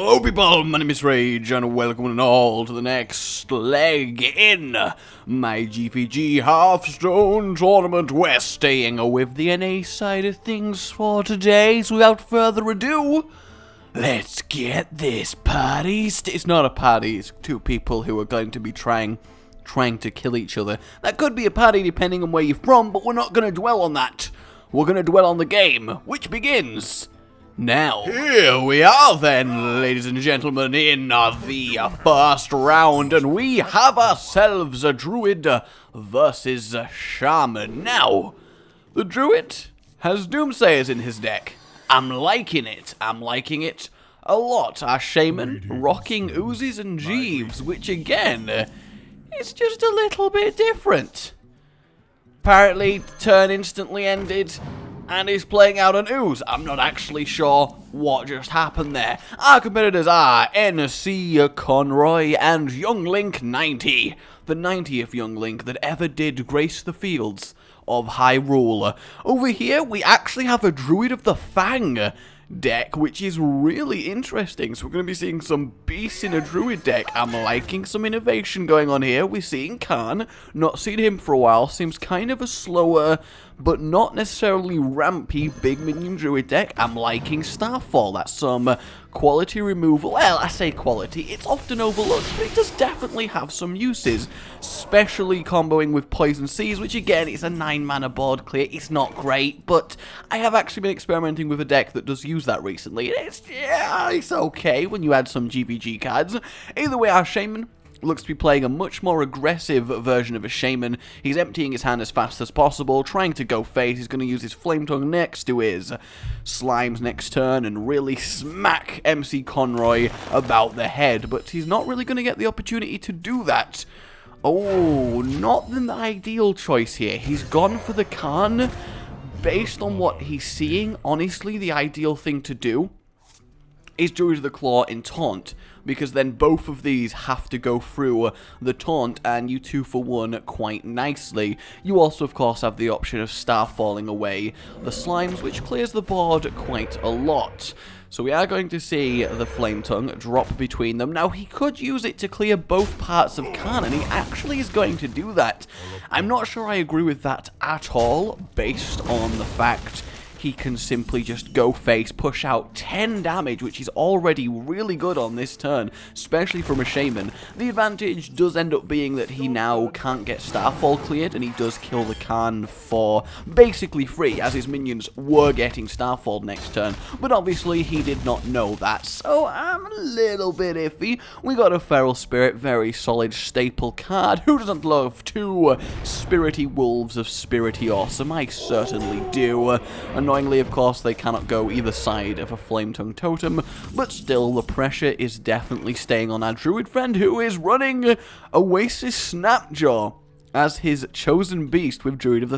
Hello people, my name is Rage and welcome all to the next leg in my GvG Hearthstone tournament. We're staying with the NA side of things for today, so without further ado, let's get this party. It's not a party, it's two people who are going to be trying to kill each other. That could be a party depending on where you're from, but we're not going to dwell on that. We're going to dwell on the game, which begins now. Here we are then, ladies and gentlemen, in the first round, and we have ourselves a druid versus a shaman. Now, the druid has doomsayers in his deck. I'm liking it a lot. Our shaman rocking Uzis and Jeeves, which again is just a little bit different. Apparently, turn instantly ended, and he's playing out an ooze. I'm not actually sure what just happened there. Our competitors are NC Conroy and Young Link 90, the 90th Young Link that ever did grace the fields of Hyrule. Over here, we actually have a Druid of the Fang deck, which is really interesting. So we're going to be seeing some beasts in a druid deck. I'm liking some innovation going on here. We're seeing Khan, not seen him for a while, seems kind of a slower but not necessarily rampy big minion druid deck. I'm liking Starfall. That's some quality removal. Well, I say quality, it's often overlooked, but it does definitely have some uses, especially comboing with Poison Seas, which again, it's a 9-mana board clear. It's not great, but I have actually been experimenting with a deck that does use that recently. It's okay when you add some GvG cards. Either way, our shaman looks to be playing a much more aggressive version of a shaman. He's emptying his hand as fast as possible, trying to go face. He's going to use his flame tongue next to his slimes next turn and really smack MC Conroy about the head, but he's not really going to get the opportunity to do that. Oh, not the ideal choice here. He's gone for the Khan. Based on what he's seeing, honestly, the ideal thing to do is Druid of the Claw in Taunt, because then both of these have to go through the Taunt, and you 2-for-1 quite nicely. You also, of course, have the option of Starfalling away the Slimes, which clears the board quite a lot. So we are going to see the Flame Tongue drop between them. Now, he could use it to clear both parts of Khan, and he actually is going to do that. I'm not sure I agree with that at all, based on the fact he can simply just go face, push out 10 damage, which is already really good on this turn, especially from a shaman. The advantage does end up being that he now can't get Starfall cleared, and he does kill the Khan for basically free, as his minions were getting Starfall next turn. But obviously, he did not know that, so I'm a little bit iffy. We got a Feral Spirit, very solid staple card. Who doesn't love two spirity wolves of spirity awesome? I certainly do. Annoyingly, of course, they cannot go either side of a Flame Tongue Totem, but still, the pressure is definitely staying on our druid friend, who is running Oasis Snapjaw as his chosen beast with Druid of the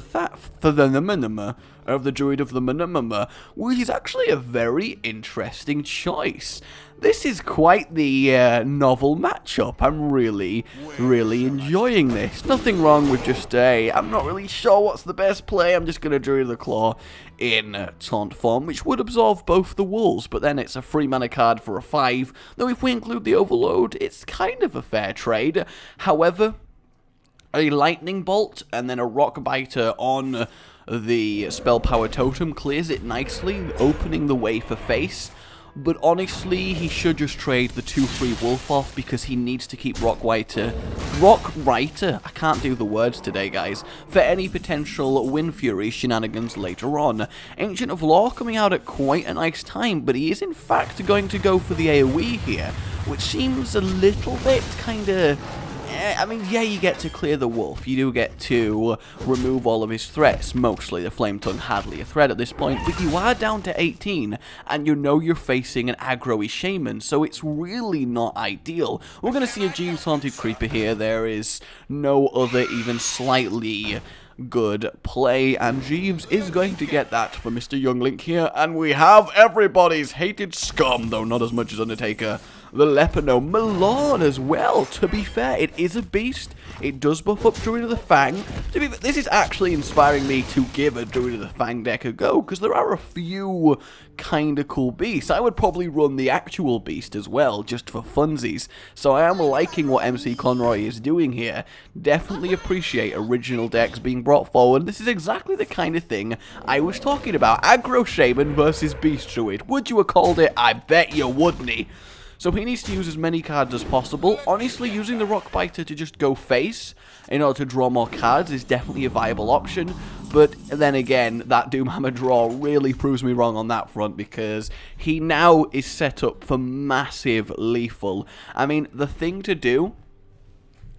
Druid of the Minimum, which is actually a very interesting choice. This is quite the novel matchup. I'm really enjoying this. Nothing wrong with just I'm not really sure what's the best play. I'm just going to Druid of the Claw in Taunt form, which would absorb both the wolves, but then it's a 3-mana card for a 5. Though if we include the Overload, it's kind of a fair trade. However, a Lightning Bolt and then a Rock Biter on the Spell Power Totem clears it nicely, opening the way for face. But honestly, he should just trade the 2-3 Wolf off, because he needs to keep Rock Writer, I can't do the words today, guys, for any potential Wind Fury shenanigans later on. Ancient of Law coming out at quite a nice time, but he is in fact going to go for the AoE here, which seems a little bit kinda... I mean, yeah, you get to clear the wolf. You do get to remove all of his threats. Mostly the Flame Tongue hardly a threat at this point, but you are down to 18, and you know you're facing an aggro-y shaman, so it's really not ideal. We're going to see a Jeeves Haunted Creeper here. There is no other even slightly good play, and Jeeves is going to get that for Mr. Young Link here, and we have everybody's hated scum, though not as much as Undertaker, the Leperno, Milan as well. To be fair, it is a beast. It does buff up Druid of the Fang. To be fair, this is actually inspiring me to give a Druid of the Fang deck a go, because there are a few kinda cool beast. I would probably run the actual beast as well, just for funsies. So I am liking what MC Conroy is doing here. Definitely appreciate original decks being brought forward. This is exactly the kind of thing I was talking about. Aggro Shaman versus Beast Druid. Would you have called it? I bet you wouldn't. So he needs to use as many cards as possible. Honestly, using the Rockbiter to just go face in order to draw more cards is definitely a viable option. But then again, that Doomhammer draw really proves me wrong on that front, because he now is set up for massive lethal. I mean, the thing to do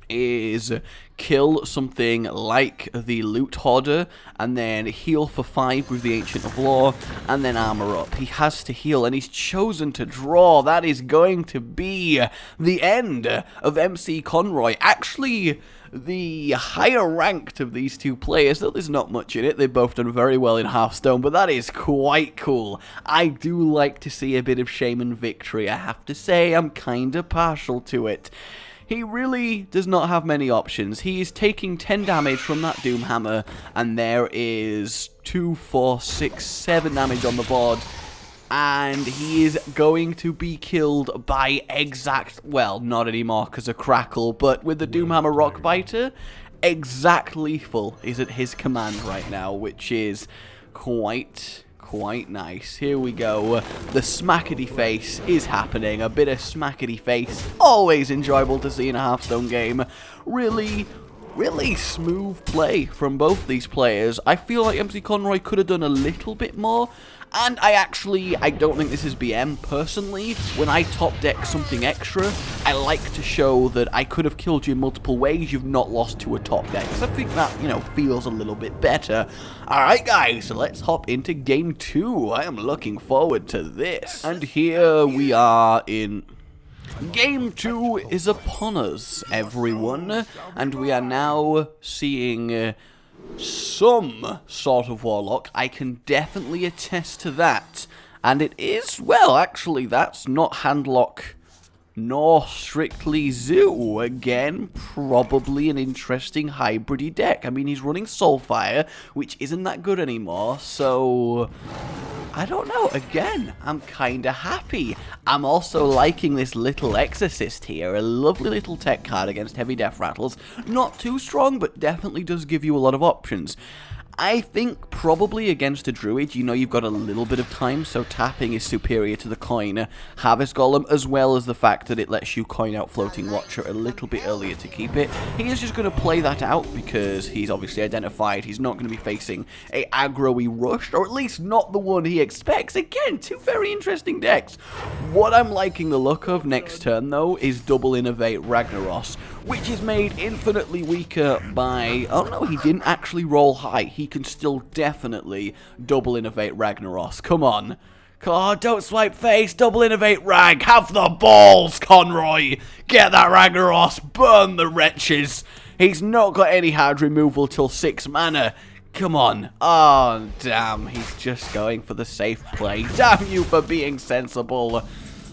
is kill something like the Loot Hoarder, and then heal for 5 with the Ancient of Law, and then armor up. He has to heal, and he's chosen to draw. That is going to be the end of MC Conroy. Actually, the higher ranked of these two players, though there's not much in it. They've both done very well in Hearthstone, but that is quite cool. I do like to see a bit of Shaman victory. I have to say, I'm kinda partial to it. He really does not have many options. He is taking 10 damage from that Doomhammer, and there is 2, 4, 6, 7 damage on the board. And he is going to be killed by exact, well, not anymore because of Crackle, but with the Doomhammer Rockbiter, exact lethal is at his command right now, which is quite nice. Here we go. The smackety face is happening. A bit of smackety face. Always enjoyable to see in a Hearthstone game. Really smooth play from both these players. I feel like MC Conroy could have done a little bit more. And I don't think this is BM. Personally, when I top deck something extra, I like to show that I could have killed you in multiple ways, you've not lost to a top deck. Because I think that, feels a little bit better. Alright guys, so let's hop into game 2. I am looking forward to this. And here we are in... Game 2 is upon us, everyone. And we are now seeing... some sort of Warlock. I can definitely attest to that. And it is, well, actually, that's not Handlock nor strictly Zoo. Again, probably an interesting hybrid deck. I mean, he's running Soulfire, which isn't that good anymore, so... I don't know. Again, I'm kinda happy. I'm also liking this little Exorcist here. A lovely little tech card against heavy death rattles. Not too strong, but definitely does give you a lot of options. I think probably against a Druid, you've got a little bit of time, so tapping is superior to the coin Harvest Golem, as well as the fact that it lets you coin out Floating Watcher a little bit earlier to keep it. He is just going to play that out because he's obviously identified he's not going to be facing a aggro-y rush, or at least not the one he expects. Again, two very interesting decks. What I'm liking the look of next turn, though, is Double Innovate Ragnaros, which is made infinitely weaker by... Oh no, he didn't actually roll high. He can still definitely Double Innovate Ragnaros. Come on. Oh, don't swipe face. Double Innovate Rag. Have the balls, Conroy. Get that Ragnaros. Burn the wretches. He's not got any hard removal till 6 mana. Come on. Oh, damn. He's just going for the safe play. Damn you for being sensible.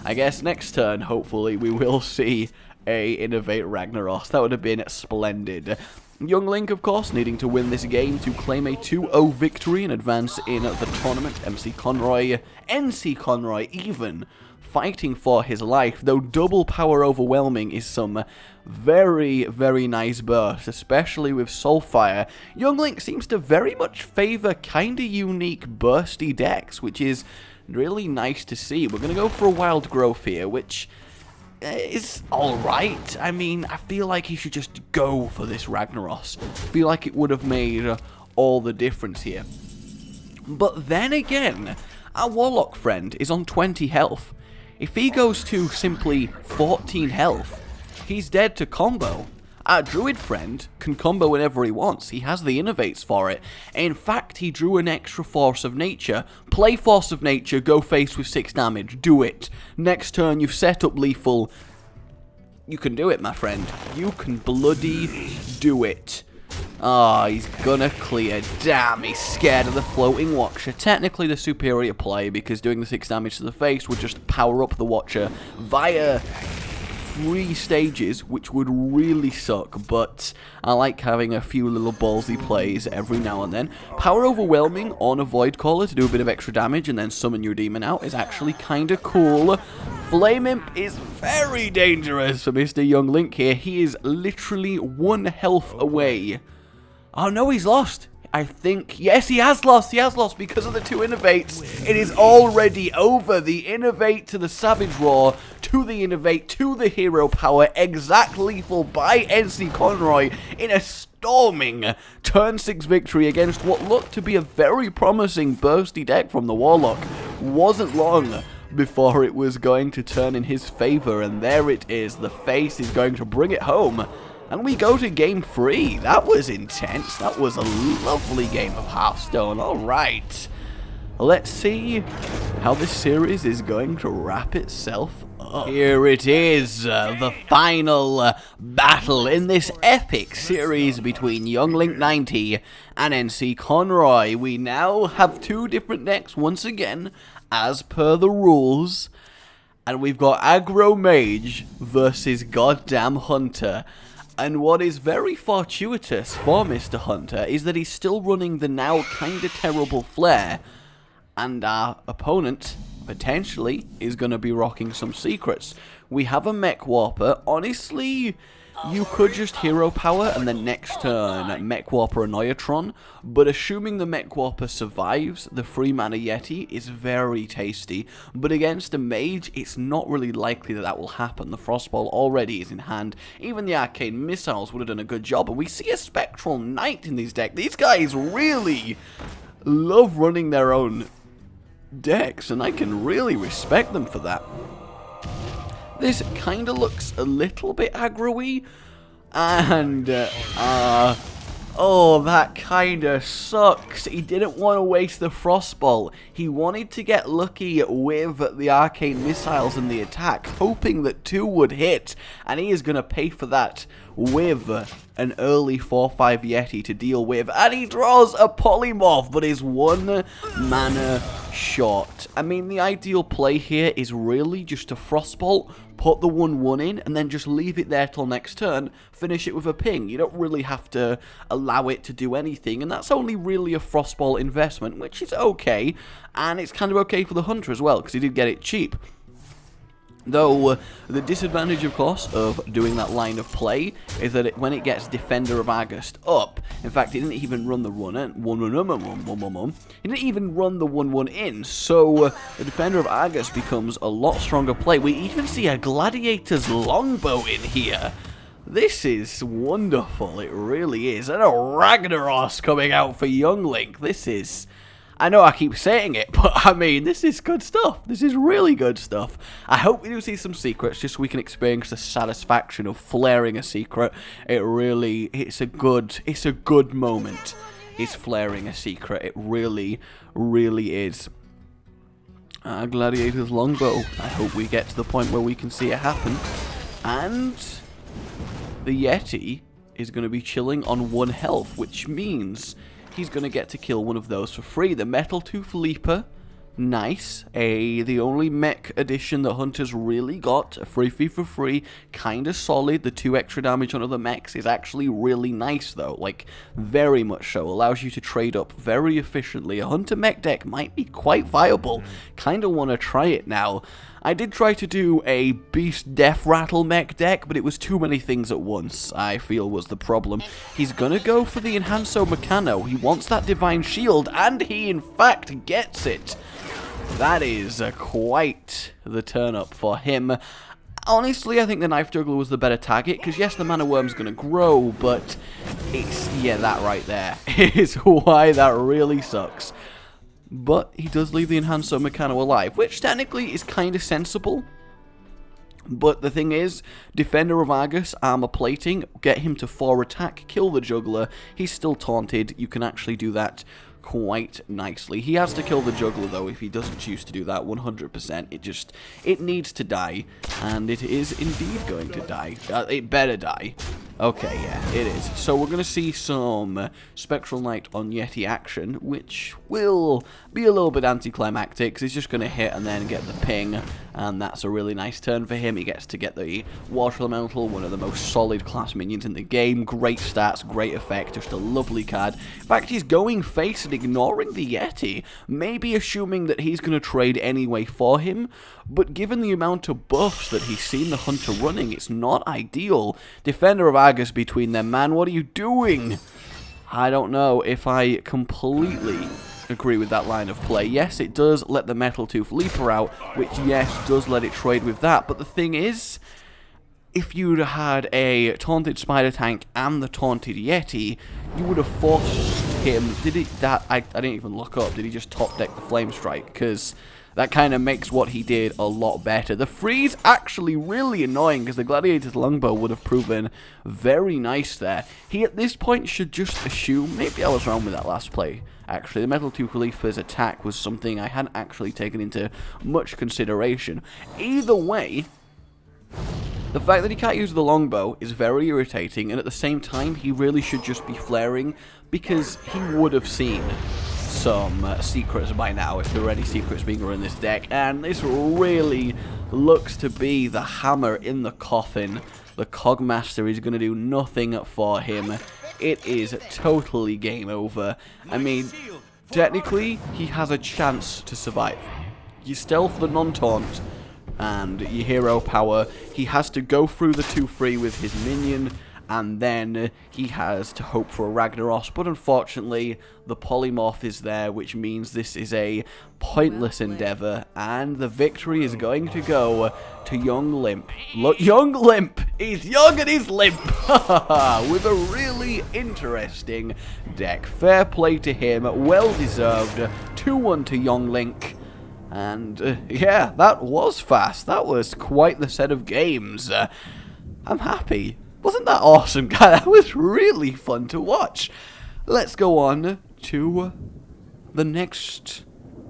I guess next turn, hopefully, we will see a Innovate Ragnaros. That would have been splendid. Young Link, of course, needing to win this game to claim a 2-0 victory and advance in the tournament. MC Conroy, NC Conroy even, fighting for his life, though double power overwhelming is some very, very nice burst, especially with Soulfire. Young Link seems to very much favor kinda unique bursty decks, which is really nice to see. We're going to go for a Wild Growth here, which... is alright. I mean, I feel like he should just go for this Ragnaros. I feel like it would have made all the difference here. But then again, our Warlock friend is on 20 health. If he goes to simply 14 health, he's dead to combo. Our Druid friend can combo whenever he wants. He has the innovates for it. In fact, he drew an extra Force of Nature. Play Force of Nature, go face with 6 damage. Do it. Next turn, you've set up lethal. You can do it, my friend. You can bloody do it. Oh, he's gonna clear. Damn, he's scared of the Floating Watcher. Technically the superior play, because doing the 6 damage to the face would just power up the Watcher via 3 stages, which would really suck, but I like having a few little ballsy plays every now and then. Power Overwhelming on a Void Caller to do a bit of extra damage and then summon your demon out is actually kind of cool. Flame Imp is very dangerous for Mr. Young Link here. He is literally 1 health away. Oh no, he's lost. I think, yes, he has lost because of the 2 innovates. It is already over. The innovate to the Savage Roar, to the innovate, to the hero power, exact lethal by NC Conroy in a storming turn 6 victory against what looked to be a very promising bursty deck from the Warlock. Wasn't long before it was going to turn in his favor, and there it is. The face is going to bring it home. And we go to game 3. That was intense. That was a lovely game of Hearthstone. Alright. Let's see how this series is going to wrap itself up. Here it is. The final battle in this epic series between Young Link 90 and NC Conroy. We now have 2 different decks once again, as per the rules. And we've got Aggro Mage versus Goddamn Hunter. And what is very fortuitous for Mr. Hunter is that he's still running the now kinda terrible Flare, and our opponent, potentially, is going to be rocking some secrets. We have a Mech Warper. Honestly, you could just hero power and then next turn Mech Warper a Neutron, but assuming the Mech Warper survives, the free mana Yeti is very tasty. But against a mage, it's not really likely that that will happen. The Frostball already is in hand. Even the Arcane Missiles would have done a good job, and we see a Spectral Knight in these decks. These guys really love running their own decks, and I can really respect them for that. This kind of looks a little bit aggro-y, and, oh, that kind of sucks. He didn't want to waste the Frostball. He wanted to get lucky with the Arcane Missiles and the attack, hoping that 2 would hit, and he is going to pay for that with an early 4/5 Yeti to deal with, and he draws a Polymorph, but is 1 mana short. I mean, the ideal play here is really just a Frostbolt, put the 1/1 in, and then just leave it there till next turn, finish it with a ping. You don't really have to allow it to do anything, and that's only really a Frostball investment, which is okay, and it's kind of okay for the Hunter as well, because he did get it cheap. Though, the disadvantage, of course, of doing that line of play is that when it gets Defender of August up, in fact, it didn't even run the it didn't even run the 1/1 in, so the Defender of August becomes a lot stronger play. We even see a Gladiator's Longbow in here. This is wonderful, it really is. And a Ragnaros coming out for Young Link. This is... I know I keep saying it, but I mean, this is good stuff. This is really good stuff. I hope we do see some secrets, just so we can experience the satisfaction of flaring a secret. It's a good moment. Is flaring a secret. It really, really is. Gladiator's Longbow. I hope we get to the point where we can see it happen. And the Yeti is going to be chilling on 1 health, which means he's going to get to kill one of those for free. The Metal Tooth Leaper, nice. The only mech addition that Hunter's really got, a free for free, kind of solid. The 2 extra damage on other mechs is actually really nice though, like very much so. Allows you to trade up very efficiently. A Hunter mech deck might be quite viable. Kind of want to try it now. I did try to do a Beast Death Rattle mech deck, but it was too many things at once, I feel was the problem. He's gonna go for the Enhanso Meccano. He wants that Divine Shield, and he in fact gets it. That is quite the turn up for him. Honestly, I think the Knife Juggler was the better target, because yes, the Mana Worm's gonna grow, but it's, yeah, that right there is why that really sucks. But he does leave the Enhanso Meccano alive, which technically is kind of sensible. But the thing is, Defender of Argus, armor plating, get him to 4 attack, kill the Juggler. He's still taunted. You can actually do that quite nicely. He has to kill the Juggler though if he doesn't choose to do that 100%. It needs to die, and it is indeed going to die. It better die. Okay, yeah, it is. So we're going to see some Spectral Knight on Yeti action, which will be a little bit anticlimactic, because he's just going to hit and then get the ping, and that's a really nice turn for him. He gets to get the Water Elemental, one of the most solid class minions in the game. Great stats, great effect, just a lovely card. In fact, he's going face and ignoring the Yeti, maybe assuming that he's going to trade anyway for him, but given the amount of buffs that he's seen the Hunter running, it's not ideal. Defender of Argus between them, man, what are you doing? I don't know if I completely agree with that line of play. Yes, it does let the Metal Tooth Leaper out, which, yes, does let it trade with that, but the thing is, if you'd had a Taunted Spider Tank and the Taunted Yeti, you would have forced him. I didn't even look up. Did he just top deck the Flame Strike? Because that kind of makes what he did a lot better. The freeze actually really annoying because the Gladiator's Longbow would have proven very nice there. He at this point should just assume, maybe I was wrong with that last play. Actually, the Metal Tooth Leaper's attack was something I hadn't actually taken into much consideration. Either way, the fact that he can't use the longbow is very irritating, and at the same time, he really should just be flaring, because he would have seen some secrets by now, if there were any secrets being run in this deck, and this really looks to be the hammer in the coffin. The Cogmaster is going to do nothing for him. It is totally game over. I mean, technically, he has a chance to survive. You stealth the non-taunt, and your hero power, he has to go through the 2-3 with his minion, and then he has to hope for a Ragnaros, but unfortunately the polymorph is there, which means this is a pointless endeavor, and the victory is going to go to Young Limp. Look, Young Limp! He's young and he's limp! With a really interesting deck. Fair play to him, well deserved. 2-1 to Young Link. And, yeah, that was fast. That was quite the set of games. I'm happy. Wasn't that awesome, guy? That was really fun to watch. Let's go on to the next...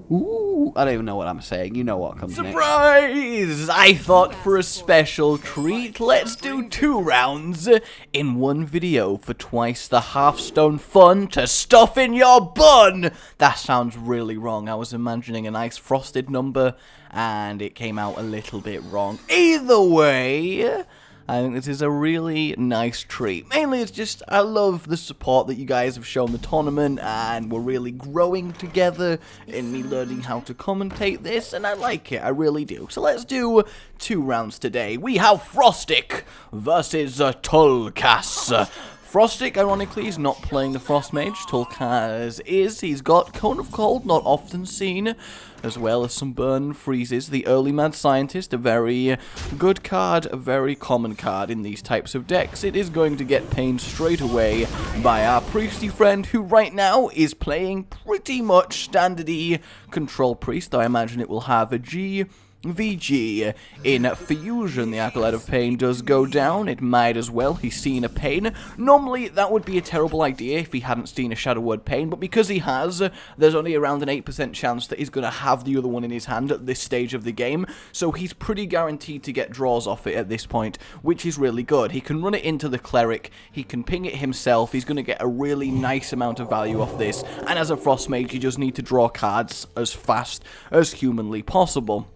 Ooh, I don't even know what I'm saying. You know what comes next. Surprise! I thought for a special treat, let's do 2 rounds in one video for twice the Hearthstone fun to stuff in your bun. That sounds really wrong. I was imagining a nice frosted number, and it came out a little bit wrong. Either way, I think this is a really nice treat. Mainly, it's just, I love the support that you guys have shown the tournament, and we're really growing together in me learning how to commentate this, and I like it, I really do. So let's do 2 rounds today. We have Frostic versus Tulkas. Frostic, ironically, is not playing the Frost Mage. Tulkas is. He's got Cone of Cold, not often seen, as well as some Burn Freezes. The Early Mad Scientist, a very good card, a very common card in these types of decks. It is going to get pained straight away by our Priesty friend, who right now is playing pretty much standard-y Control Priest. I imagine it will have a GvG in Fusion. The Acolyte of Pain does go down. It might as well. He's seen a Pain. Normally, that would be a terrible idea if he hadn't seen a Shadow Word Pain, but because he has, there's only around an 8% chance that he's going to have the other one in his hand at this stage of the game, so he's pretty guaranteed to get draws off it at this point, which is really good. He can run it into the Cleric, he can ping it himself, he's going to get a really nice amount of value off this, and as a Frost Mage, you just need to draw cards as fast as humanly possible.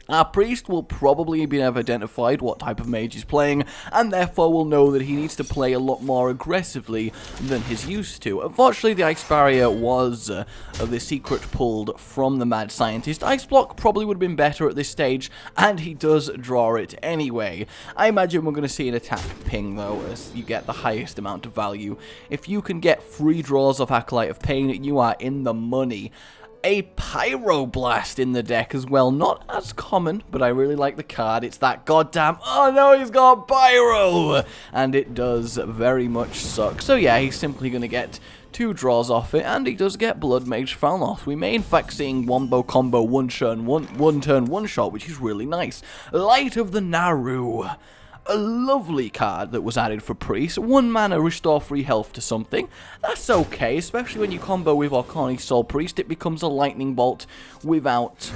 Our Priest will probably have identified what type of mage he's playing, and therefore will know that he needs to play a lot more aggressively than he's used to. Unfortunately, the Ice Barrier was the secret pulled from the Mad Scientist. Ice Block probably would have been better at this stage, and he does draw it anyway. I imagine we're going to see an attack ping, though, as you get the highest amount of value. If you can get 3 draws off Acolyte of Pain, you are in the money. A Pyroblast in the deck as well. Not as common, but I really like the card. It's that goddamn, oh no, he's got Pyro! And it does very much suck. So yeah, he's simply going to get 2 draws off it, and he does get Blood Mage Falnoth. We may in fact seeing Wombo Combo one turn one shot, which is really nice. Light of the Naru. A lovely card that was added for Priest. 1 mana, restore 3 health to something. That's okay, especially when you combo with Arcani Soul Priest. It becomes a Lightning Bolt without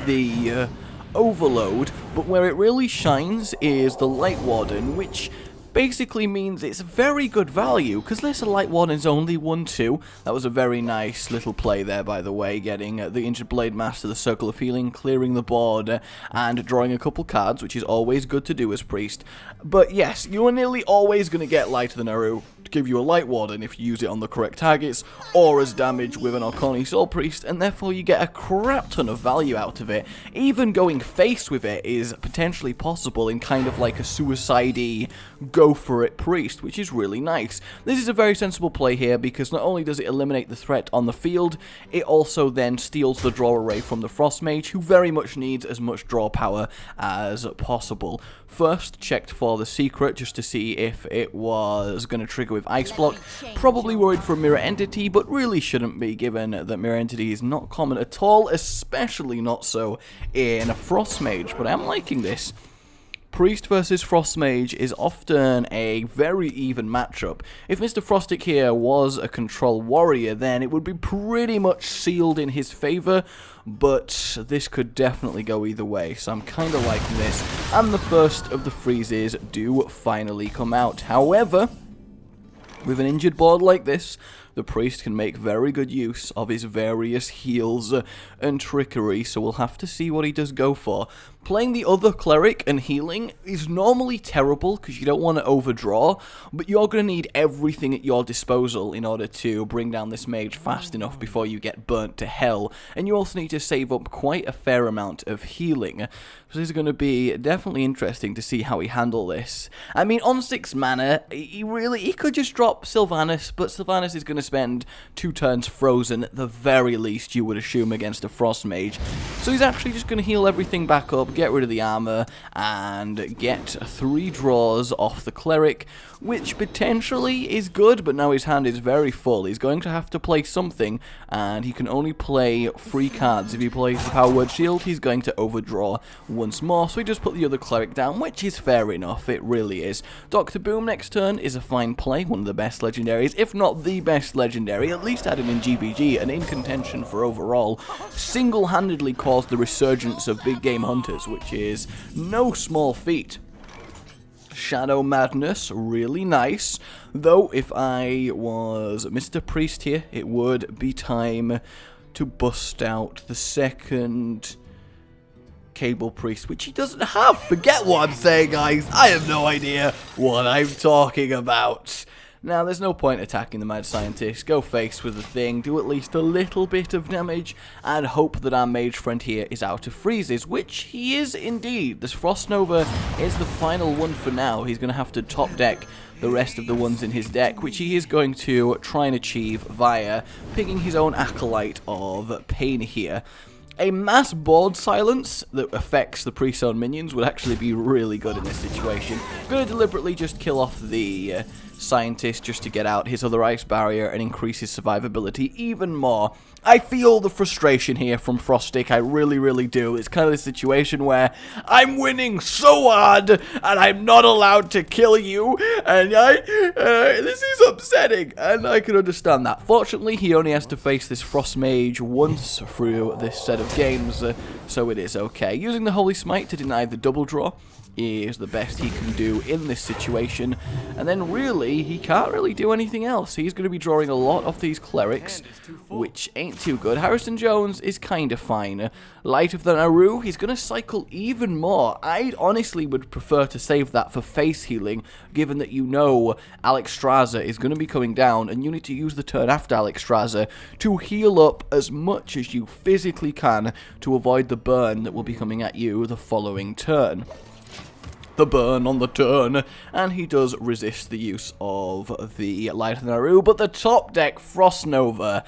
the overload. But where it really shines is the Light Warden, which basically means it's very good value, because Lesser Light One is only 1-2. That was a very nice little play there, by the way, getting the Injured Blade Master, the Circle of Healing, clearing the board, and drawing a couple cards, which is always good to do as Priest. But yes, you are nearly always going to get Light of the Naru to give you a Light Warden if you use it on the correct targets, or as damage with an Orkani Soul Priest, and therefore you get a crap ton of value out of it. Even going face with it is potentially possible in kind of like a suicide-y, go for it Priest, which is really nice. This is a very sensible play here, because not only does it eliminate the threat on the field, it also then steals the draw array from the Frost Mage, who very much needs as much draw power as possible. First, checked for the secret just to see if it was going to trigger with Ice Block. Probably worried for a Mirror Entity, but really shouldn't be, given that Mirror Entity is not common at all, especially not so in a Frost Mage, but I'm liking this. Priest versus Frost Mage is often a very even matchup. If Mr. Frostic here was a control warrior, then it would be pretty much sealed in his favor, but this could definitely go either way, so I'm kind of liking this. And the first of the freezes do finally come out. However, with an injured board like this, the Priest can make very good use of his various heals and trickery, so we'll have to see what he does go for. Playing the other Cleric and healing is normally terrible because you don't want to overdraw, but you're going to need everything at your disposal in order to bring down this mage fast enough before you get burnt to hell, and you also need to save up quite a fair amount of healing. So this is going to be definitely interesting to see how he handle this. I mean, on 6 mana, he could just drop Sylvanas, but Sylvanas is going to spend 2 turns frozen at the very least, you would assume, against a Frost Mage. So he's actually just going to heal everything back up, get rid of the armor, and get 3 draws off the Cleric, which potentially is good, but now his hand is very full. He's going to have to play something, and he can only play 3 cards. If he plays the Power Word Shield, he's going to overdraw once more, so he just put the other Cleric down, which is fair enough, it really is. Dr. Boom next turn is a fine play, one of the best legendaries, if not the best legendary, at least added in GvG, and in contention for overall. Single-handedly caused the resurgence of big game hunters, which is no small feat. Shadow Madness, really nice, though if I was Mr. Priest here, it would be time to bust out the second Cable Priest, which he doesn't have. Forget what I'm saying, guys. I have no idea what I'm talking about. Now, there's no point attacking the Mad Scientist. Go face with the thing, do at least a little bit of damage, and hope that our mage friend here is out of freezes, which he is indeed. This Frost Nova is the final one for now. He's going to have to top deck the rest of the ones in his deck, which he is going to try and achieve via picking his own Acolyte of Pain here. A mass board silence that affects the pre-sown minions would actually be really good in this situation. I'm going to deliberately just kill off the Scientist just to get out his other ice barrier and increase his survivability even more. I feel the frustration here from Frostic, I really, really do. It's kind of the situation where I'm winning so hard and I'm not allowed to kill you, and this is upsetting, and I can understand that. Fortunately, he only has to face this Frost Mage once through this set of games, so it is okay. Using the Holy Smite to deny the double draw is the best he can do in this situation, and then really he can't really do anything else. He's going to be drawing a lot of these Clerics, which ain't too good. Harrison Jones is kind of fine. Light of the Naru, he's going to cycle even more. I honestly would prefer to save that for face healing, given that you know Alexstrasza is going to be coming down, and you need to use the turn after Alexstrasza to heal up as much as you physically can to avoid the burn that will be coming at you the following turn. The burn on the turn, and he does resist the use of the Light of the Naru, but the top deck Frost Nova,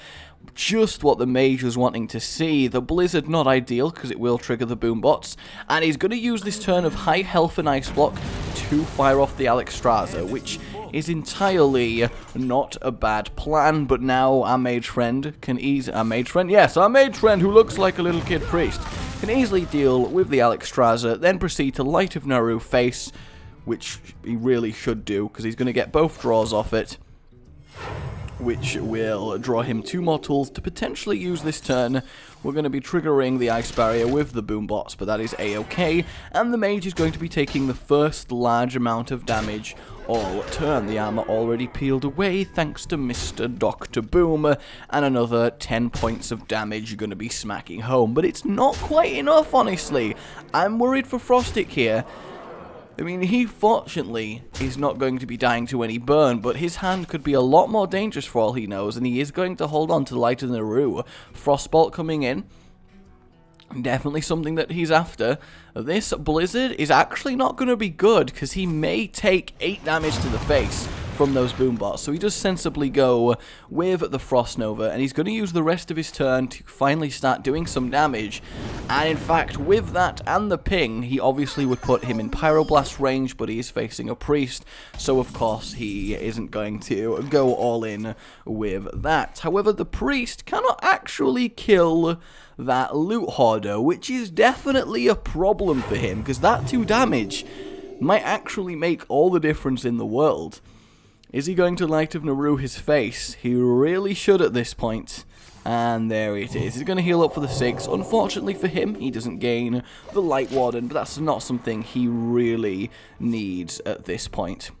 just what the mage was wanting to see. The Blizzard not ideal because it will trigger the boom bots, and he's going to use this turn of high health and ice block to fire off the Alexstrasza, which is entirely not a bad plan. But now our mage friend can our mage friend who looks like a little kid priest can easily deal with the Alexstrasza, then proceed to Light of Naru face, which he really should do because he's going to get both draws off it. which will draw him 2 more tools to potentially use this turn. We're going to be triggering the ice barrier with the boombots, but that is a-okay, and the mage is going to be taking the first large amount of damage all turn. The armor already peeled away thanks to Mr. Dr. Boom, and another 10 points of damage you're going to be smacking home, but it's not quite enough, honestly. I'm worried for Frostic here. I mean, he fortunately is not going to be dying to any burn, but his hand could be a lot more dangerous for all he knows, and he is going to hold on to the Light of Naru. Frostbolt coming in. Definitely something that he's after. This Blizzard is actually not going to be good, because he may take 8 damage to the face from those boombots. So he does sensibly go with the Frost Nova, and he's going to use the rest of his turn to finally start doing some damage. And in fact, with that and the ping, he obviously would put him in Pyroblast range, but he is facing a Priest, so of course he isn't going to go all in with that. However, the Priest cannot actually kill that Loot Hoarder, which is definitely a problem for him, because that 2 damage might actually make all the difference in the world. Is he going to Light of Naru his face? He really should at this point. And there it is. He's going to heal up for the 6. Unfortunately for him, he doesn't gain the Light Warden, but that's not something he really needs at this point.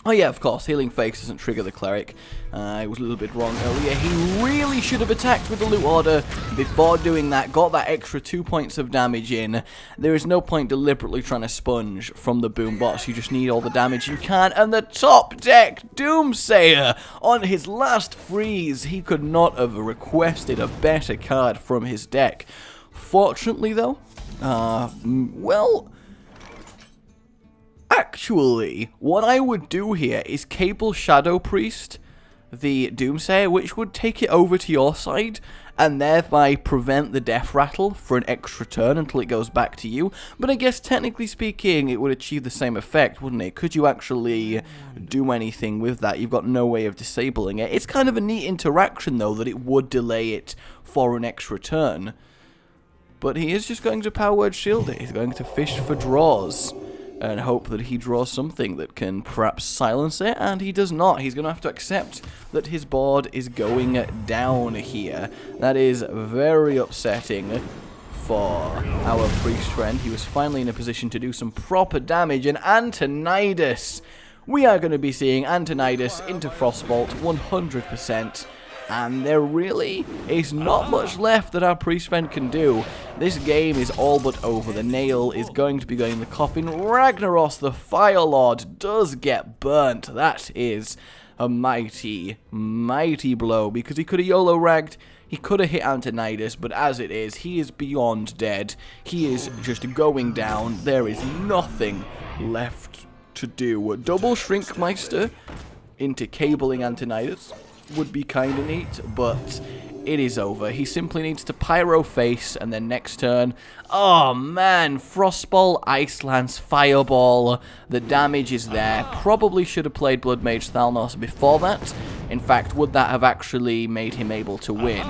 Oh yeah, of course, Healing Face doesn't trigger the Cleric. I was a little bit wrong earlier. He really should have attacked with the Loot Order before doing that. Got that extra 2 points of damage in. There is no point deliberately trying to sponge from the Boombots. You just need all the damage you can. And the top deck Doomsayer on his last freeze. He could not have requested a better card from his deck. Fortunately, though, well, actually, what I would do here is Cable Shadow Priest the Doomsayer, which would take it over to your side and thereby prevent the death rattle for an extra turn until it goes back to you. But I guess technically speaking, it would achieve the same effect, wouldn't it? Could you actually do anything with that? You've got no way of disabling it. It's kind of a neat interaction, though, that it would delay it for an extra turn. But he is just going to Power Word Shield it. He's going to fish for draws and hope that he draws something that can perhaps silence it, and he does not. He's going to have to accept that his board is going down here. That is very upsetting for our priest friend. He was finally in a position to do some proper damage, and Antonidas. We are going to be seeing Antonidas into Frostbolt 100%. And there really is not much left that our priest friend can do. This game is all but over. The nail is going to be going in the coffin. Ragnaros, the Fire Lord, does get burnt. That is a mighty, mighty blow, because he could have YOLO-ragged. He could have hit Antonidas, but as it is, he is beyond dead. He is just going down. There is nothing left to do. Double Shrinkmeister into cabling Antonidas would be kind of neat, but it is over. He simply needs to Pyro Face, and then next turn, oh man, Frostball, Ice Lance, Fireball, the damage is there. Probably should have played Blood Mage Thalnos before that. In fact, would that have actually made him able to win?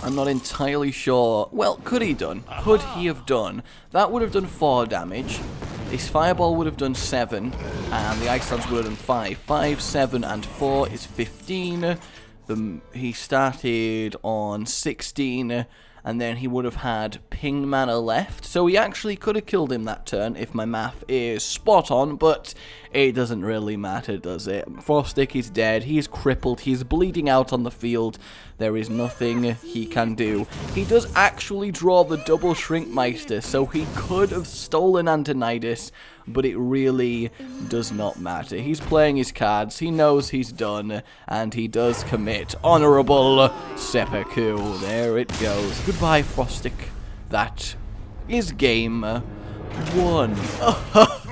I'm not entirely sure. Well, could he done? Could he have done? That would have done 4 damage. This Fireball would have done 7, and the Ice Lance would have done 5. 5, 7, and 4 is 15. He started on 16, and then he would have had ping mana left. So he actually could have killed him that turn if my math is spot on, but it doesn't really matter, does it? Frostic is dead, he is crippled, he is bleeding out on the field. There is nothing he can do. He does actually draw the double Shrinkmeister, so he could have stolen Antonidas, but it really does not matter. He's playing his cards, he knows he's done, and he does commit honorable seppuku. There it goes. Goodbye, Frostic. That is game 1.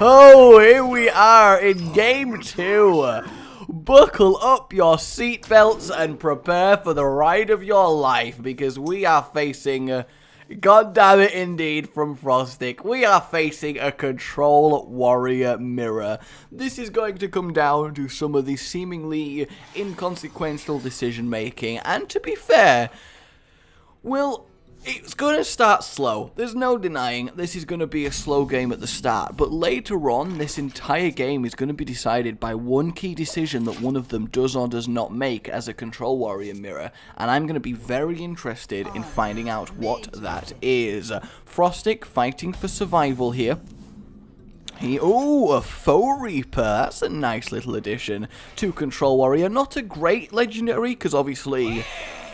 Oh, here we are in game 2. Buckle up your seatbelts and prepare for the ride of your life, because we are facing, god damn it indeed, from Frostic, we are facing a Control Warrior mirror. This is going to come down to some of the seemingly inconsequential decision making, and to be fair, well, It's going to start slow. There's no denying this is going to be a slow game at the start, but later on, this entire game is going to be decided by one key decision that one of them does or does not make as a control warrior mirror, and I'm going to be very interested in finding out what that is. Frostic fighting for survival here. A Foe Reaper, that's a nice little addition to Control Warrior. Not a great legendary, because obviously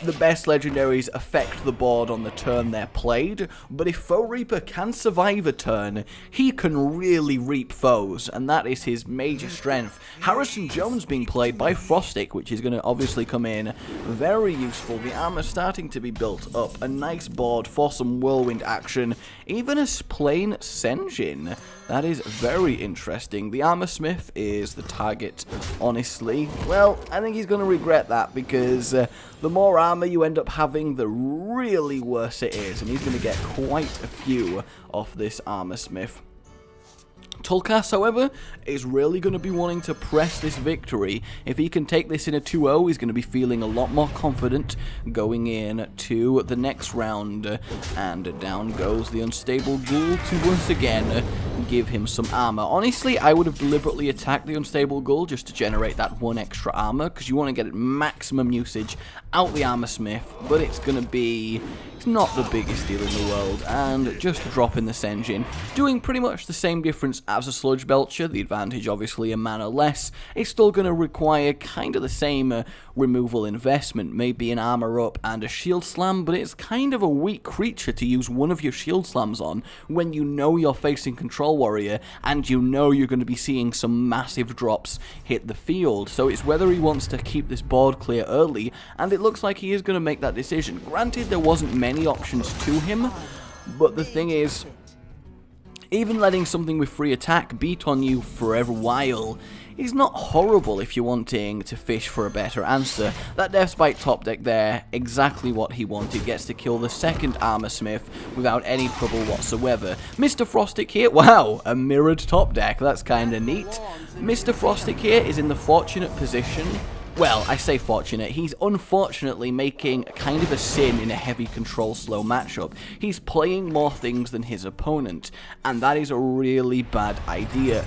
the best legendaries affect the board on the turn they're played, but if Foe Reaper can survive a turn, he can really reap foes, and that is his major strength. Harrison Jones being played by Frostic, which is going to obviously come in very useful. The armor starting to be built up, a nice board for some whirlwind action, even a plain Senjin. That is very interesting. The Armor Smith is the target, honestly. Well, I think he's going to regret that because the more armor you end up having, the really worse it is. And he's going to get quite a few off this Armor Smith. Tulkas, however, is really going to be wanting to press this victory. If he can take this in a 2-0, he's going to be feeling a lot more confident going in to the next round. And down goes the Unstable Ghoul to once again give him some armor. Honestly, I would have deliberately attacked the Unstable Ghoul just to generate that one extra armor, because you want to get maximum usage out the Armor Smith, but it's going to be... It's not the biggest deal in the world, and just dropping the Senjin, doing pretty much the same difference as a Sludge Belcher. The advantage, obviously, a mana less. It's still going to require kind of the same removal investment, maybe an armor up and a shield slam, but it's kind of a weak creature to use one of your shield slams on when you know you're facing Control Warrior and you know you're going to be seeing some massive drops hit the field. So it's whether he wants to keep this board clear early, and it looks like he is going to make that decision. Granted, there wasn't many options to him, but the thing is, even letting something with free attack beat on you for a while is not horrible if you're wanting to fish for a better answer. That Deathspite top deck there, exactly what he wanted, gets to kill the second Armor Smith without any trouble whatsoever. Mr. Frostic here, wow, a mirrored top deck, that's kinda neat. Mr. Frostic here is in the fortunate position. Well, I say fortunate, he's unfortunately making kind of a sin in a heavy control slow matchup. He's playing more things than his opponent, and that is a really bad idea.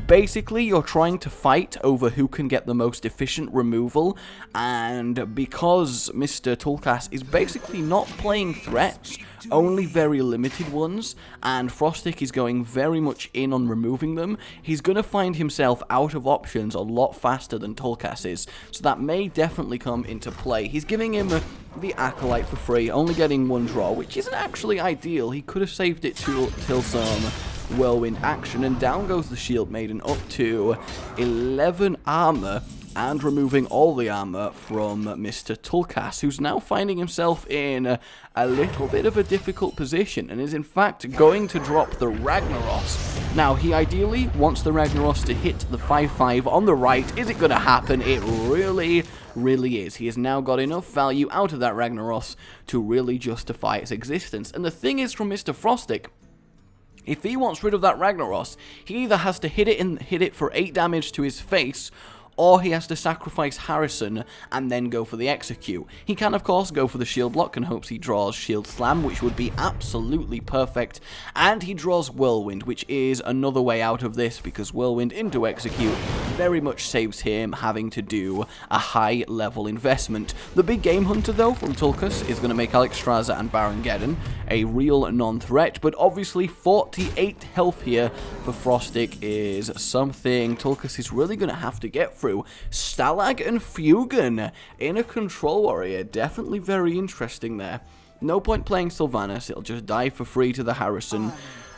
Basically, you're trying to fight over who can get the most efficient removal, and because Mr. Tulkas is basically not playing threats, only very limited ones, and Frostic is going very much in on removing them, he's going to find himself out of options a lot faster than Tulkas is, so that may definitely come into play. He's giving him the Acolyte for free, only getting one draw, which isn't actually ideal. He could have saved it till some whirlwind action, and down goes the Shield Maiden up to 11 armor, and removing all the armor from Mr. Tulkas, who's now finding himself in a little bit of a difficult position, and is in fact going to drop the Ragnaros. Now, he ideally wants the Ragnaros to hit the 5-5 on the right. Is it going to happen? It really is. He has now got enough value out of that Ragnaros to really justify its existence. And the thing is, from Mr. Frostic, if he wants rid of that Ragnaros, he either has to hit it for 8 damage to his face, or he has to sacrifice Harrison and then go for the execute. He can, of course, go for the shield block and hopes he draws Shield Slam, which would be absolutely perfect, and he draws Whirlwind, which is another way out of this, because Whirlwind into execute very much saves him having to do a high-level investment. The big Game Hunter, though, from Tulkas is going to make Alexstrasza and Baron Geddon a real non-threat, but obviously 48 health here for Frostic is something Tulkas is really going to have to get through. Stalag and Fugen in a Control Warrior, definitely very interesting there. No point playing Sylvanas, it'll just die for free to the Harrison.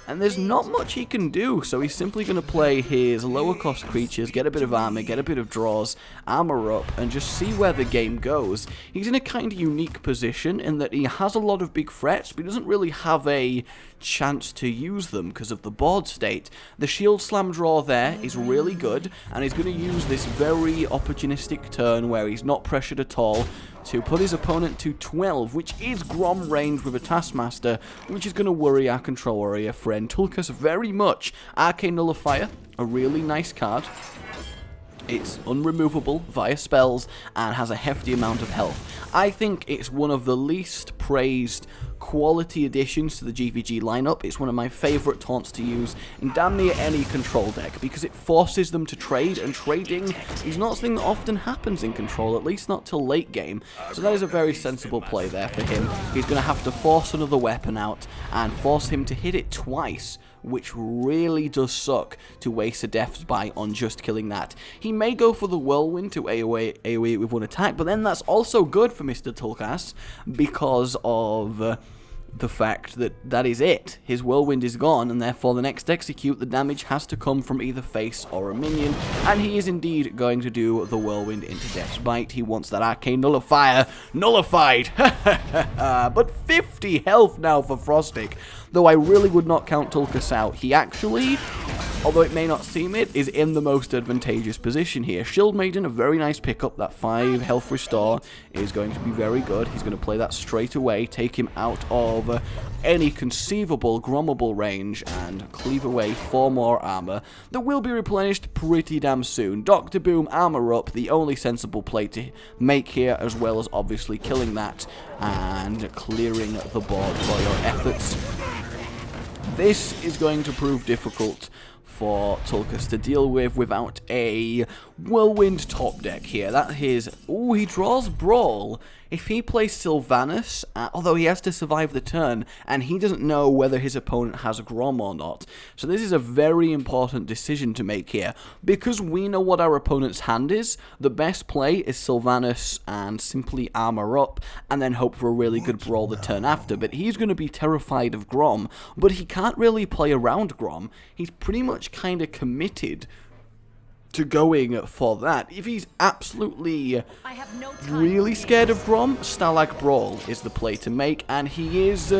And there's not much he can do, so he's simply going to play his lower cost creatures, get a bit of armor, get a bit of draws, armor up, and just see where the game goes. He's in a kind of unique position in that he has a lot of big threats, but he doesn't really have a chance to use them because of the board state. The Shield Slam draw there is really good, and he's going to use this very opportunistic turn where he's not pressured at all to put his opponent to 12, which is Grom range with a Taskmaster, which is going to worry our Control Warrior friend Tulkas very much. Arcane Nullifier, a really nice card. It's unremovable via spells and has a hefty amount of health. I think it's one of the least praised quality additions to the GvG lineup. It's one of my favorite taunts to use in damn near any control deck because it forces them to trade, and trading is not something that often happens in control, at least not till late game. So that is a very sensible play there for him. He's going to have to force another weapon out and force him to hit it twice, which really does suck to waste a Death's Bite on just killing that. He may go for the Whirlwind to AoE it with one attack, but then that's also good for Mr. Tulkas because of the fact that that is it. His Whirlwind is gone, and therefore the next execute, the damage has to come from either face or a minion, and he is indeed going to do the Whirlwind into Death's Bite. He wants that Arcane Nullifier nullified. But 50 health now for Frostic, though I really would not count Tulkas out. He actually, although it may not seem it, is in the most advantageous position here. Shield Maiden, a very nice pickup. That 5 health restore is going to be very good. He's going to play that straight away, take him out of any conceivable grommable range, and cleave away 4 more armor that will be replenished pretty damn soon. Dr. Boom, armor up, the only sensible play to make here, as well as obviously killing that and clearing the board for your efforts. This is going to prove difficult for Tulkas to deal with without a Whirlwind top deck here. That is... Ooh, he draws Brawl. If he plays Sylvanas, although he has to survive the turn, and he doesn't know whether his opponent has Grom or not. So this is a very important decision to make here. Because we know what our opponent's hand is, the best play is Sylvanas and simply armor up, and then hope for a really good Brawl the turn after. But he's going to be terrified of Grom, but he can't really play around Grom. He's pretty much kind of committed to going for that. If he's absolutely really scared of Grom, Stalag Brawl is the play to make, and he is...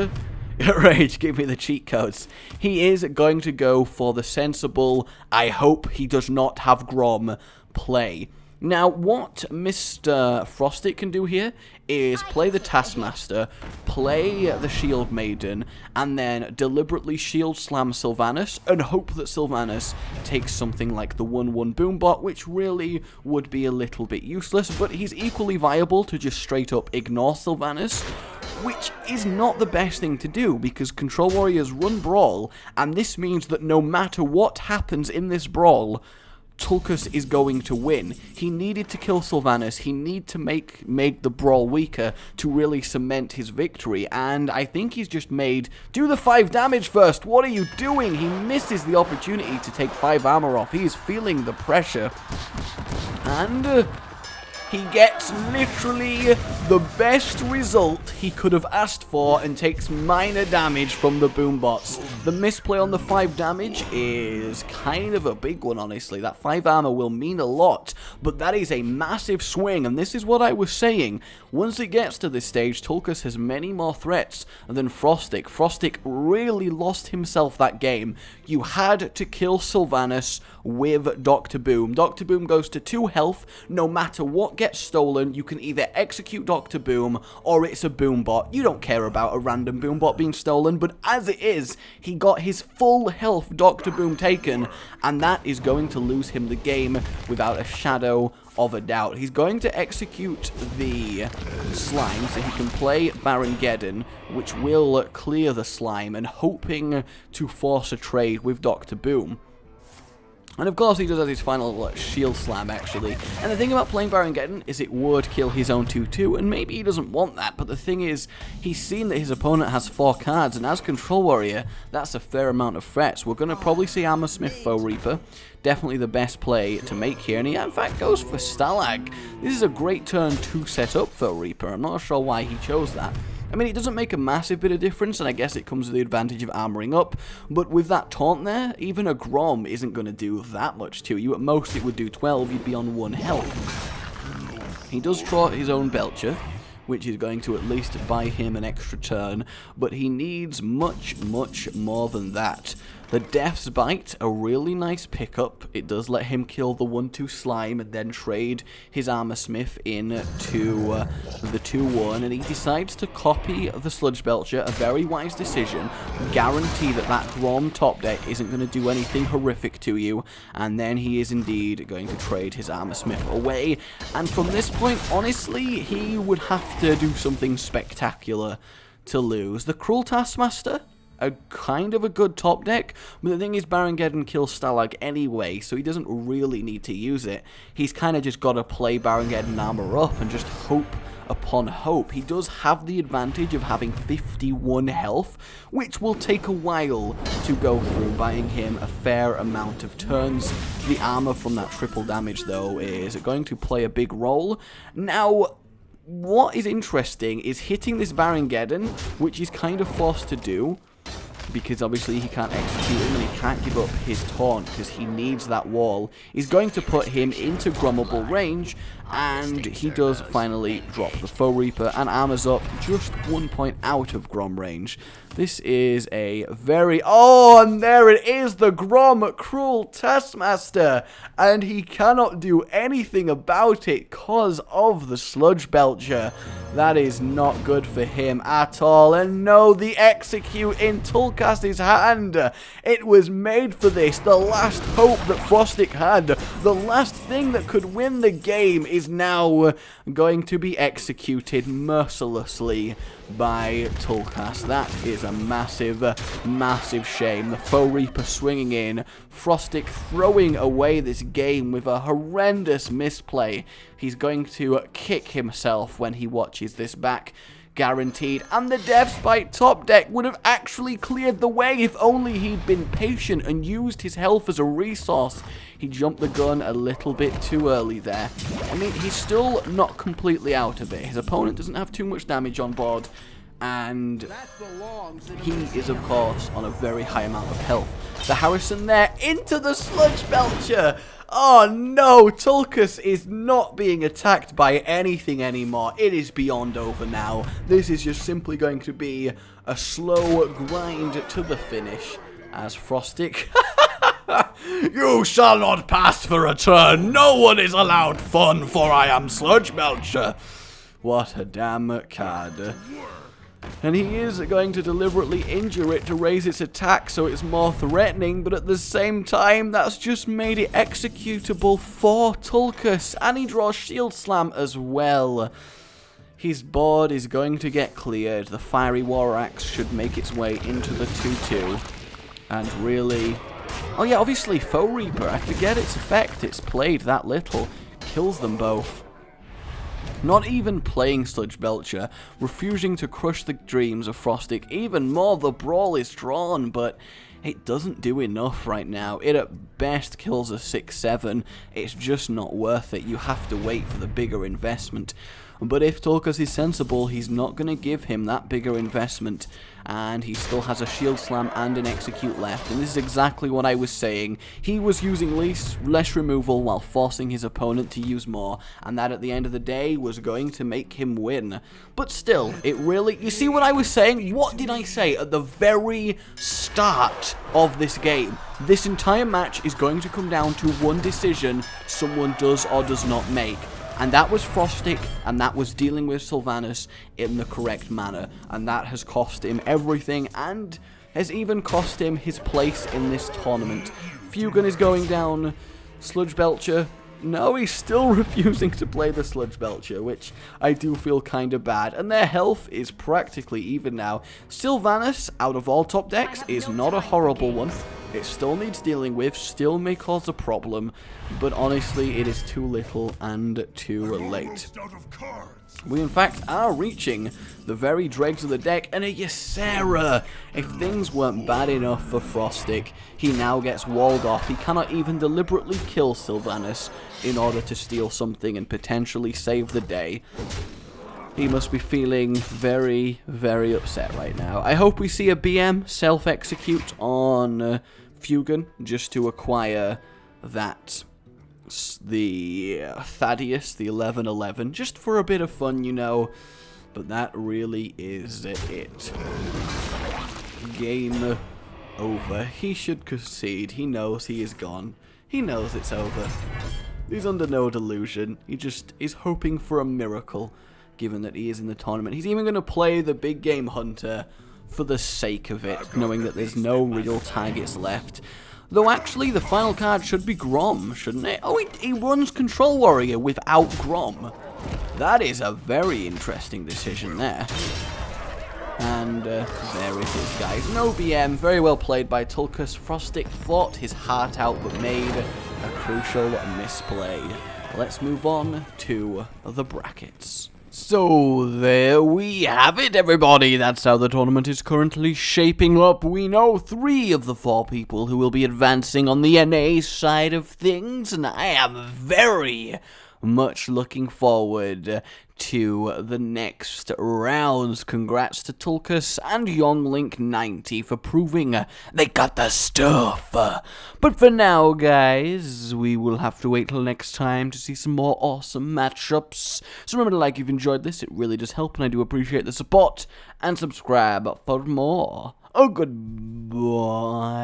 Rage, give me the cheat codes. He is going to go for the sensible, I hope he does not have Grom play. Now, what Mr. Frostic can do here is play the Taskmaster, play the Shield Maiden, and then deliberately Shield Slam Sylvanas, and hope that Sylvanas takes something like the 1-1 Boombot, which really would be a little bit useless, but he's equally viable to just straight up ignore Sylvanas, which is not the best thing to do, because Control Warriors run Brawl, and this means that no matter what happens in this Brawl, Tulkas is going to win. He needed to kill Sylvanas, he needed to make the Brawl weaker to really cement his victory, and I think he's just made... Do the 5 damage first! What are you doing? He misses the opportunity to take 5 armor off. He is feeling the pressure. And... he gets literally the best result he could have asked for and takes minor damage from the Boombots. The misplay on the 5 damage is kind of a big one, honestly. That 5 armor will mean a lot, but that is a massive swing, and this is what I was saying. Once it gets to this stage, Tulkas has many more threats than Frostic. Frostic really lost himself that game. You had to kill Sylvanas with Dr. Boom. Dr. Boom goes to 2 health. No matter what gets stolen, you can either execute Dr. Boom or it's a Boombot. You don't care about a random Boombot being stolen, but as it is, he got his full health Dr. Boom taken, and that is going to lose him the game without a shadow of a doubt. He's going to execute the slime so he can play Baron-Geddon, which will clear the slime, and hoping to force a trade with Dr. Boom. And of course he does have his final shield slam, actually. And the thing about playing Baron-Geddon is it would kill his own 2-2, and maybe he doesn't want that, but the thing is, he's seen that his opponent has 4 cards, and as Control Warrior, that's a fair amount of threats. We're going to probably see Armor Smith Foe Reaper. Definitely the best play to make here, and he in fact goes for Stalag. This is a great turn to set up for Reaper. I'm not sure why he chose that. I mean, it doesn't make a massive bit of difference, and I guess it comes with the advantage of armoring up, but with that taunt there, even a Grom isn't going to do that much to you. At most, it would do 12, you'd be on 1 health. He does draw his own Belcher, which is going to at least buy him an extra turn, but he needs much, much more than that. The Death's Bite, a really nice pickup. It does let him kill the 1-2 slime and then trade his Armor Smith into the 2-1, and he decides to copy the Sludge Belcher, a very wise decision. Guarantee that that Grom top deck isn't going to do anything horrific to you, and then he is indeed going to trade his Armor Smith away, and from this point, honestly, he would have have to do something spectacular to lose. The Cruel Taskmaster, a kind of a good top deck, but the thing is Baron kills Stalag anyway, so he doesn't really need to use it. He's kind of just got to play Baron armor up and just hope upon hope. He does have the advantage of having 51 health, which will take a while to go through, buying him a fair amount of turns. The armor from that triple damage, though, is going to play a big role. Now, what is interesting is hitting this Baron, which he's kind of forced to do, because obviously he can't execute him and he can't give up his taunt because he needs that wall. He's going to put him into Grommable range, and he does finally drop the Foe Reaper and armors up just 1 point out of Grom range. This is a very... Oh, and there it is, the Grom Cruel Taskmaster, and he cannot do anything about it because of the Sludge Belcher. That is not good for him at all. And no, the execute in Tulkas's hand. It was made for this. The last hope that Frostic had, the last thing that could win the game, is now going to be executed mercilessly by Tulkas. That is a massive, massive shame. The Foe Reaper swinging in, Frostic throwing away this game with a horrendous misplay. He's going to kick himself when he watches this back, guaranteed. And the Death Spite top deck would have actually cleared the way if only he'd been patient and used his health as a resource. He jumped the gun a little bit too early there. I mean, he's still not completely out of it. His opponent doesn't have too much damage on board, and he is, of course, on a very high amount of health. The Harrison there into the Sludge Belcher. Oh no, Tulkas is not being attacked by anything anymore. It is beyond over now. This is just simply going to be a slow grind to the finish as Frostic... You shall not pass for a turn. No one is allowed fun, for I am Sludge Belcher. What a damn card. And he is going to deliberately injure it to raise its attack so it's more threatening, but at the same time, that's just made it executable for Tulkas. And he draws Shield Slam as well. His board is going to get cleared. The Fiery War Axe should make its way into the 2-2. And really... Oh yeah, obviously Foe Reaper. I forget its effect. It's played that little. Kills them both. Not even playing Sludge Belcher, refusing to crush the dreams of Frostic even more. The Brawl is drawn, but it doesn't do enough right now. It at best kills a 6-7. It's just not worth it. You have to wait for the bigger investment. But if Tulkas is sensible, he's not going to give him that bigger investment. And he still has a Shield Slam and an Execute left. And this is exactly what I was saying. He was using less removal while forcing his opponent to use more. And that at the end of the day was going to make him win. But still, it really... You see what I was saying? What did I say at the very start of this game? This entire match is going to come down to one decision someone does or does not make. And that was Frostic, and that was dealing with Sylvanas in the correct manner. And that has cost him everything, and has even cost him his place in this tournament. Fugan is going down. Sludge Belcher, no, he's still refusing to play the Sludge Belcher, which I do feel kind of bad. And their health is practically even now. Sylvanas, out of all top decks, is not a horrible one. It still needs dealing with, still may cause a problem, but honestly, it is too little and too late. We, in fact, are reaching the very dregs of the deck, and a Ysera! If things weren't bad enough for Frostic, he now gets walled off. He cannot even deliberately kill Sylvanas in order to steal something and potentially save the day. He must be feeling very, very upset right now. I hope we see a BM self-execute on Fugan just to acquire that, the Thaddeus, the 11-11, just for a bit of fun, you know. But that really is it. Game over. He should concede. He knows he is gone. He knows it's over. He's under no delusion. He just is hoping for a miracle, given that he is in the tournament. He's even going to play the big game hunter for the sake of it, knowing that there's no real targets left. Though actually, the final card should be Grom, shouldn't it? Oh, he runs Control Warrior without Grom. That is a very interesting decision there. And there it is, guys. No BM. Very well played by Tulkas. Frostic fought his heart out but made a crucial misplay. Let's move on to the brackets. So there we have it, everybody. That's how the tournament is currently shaping up. We know 3 of the 4 people who will be advancing on the NA side of things, and I am very much looking forward to the next rounds. Congrats to Tulkas and YoungLink90 for proving they got the stuff. But for now, guys, we will have to wait till next time to see some more awesome matchups. So remember to like if you've enjoyed this. It really does help, and I do appreciate the support. And subscribe for more. Oh, goodbye.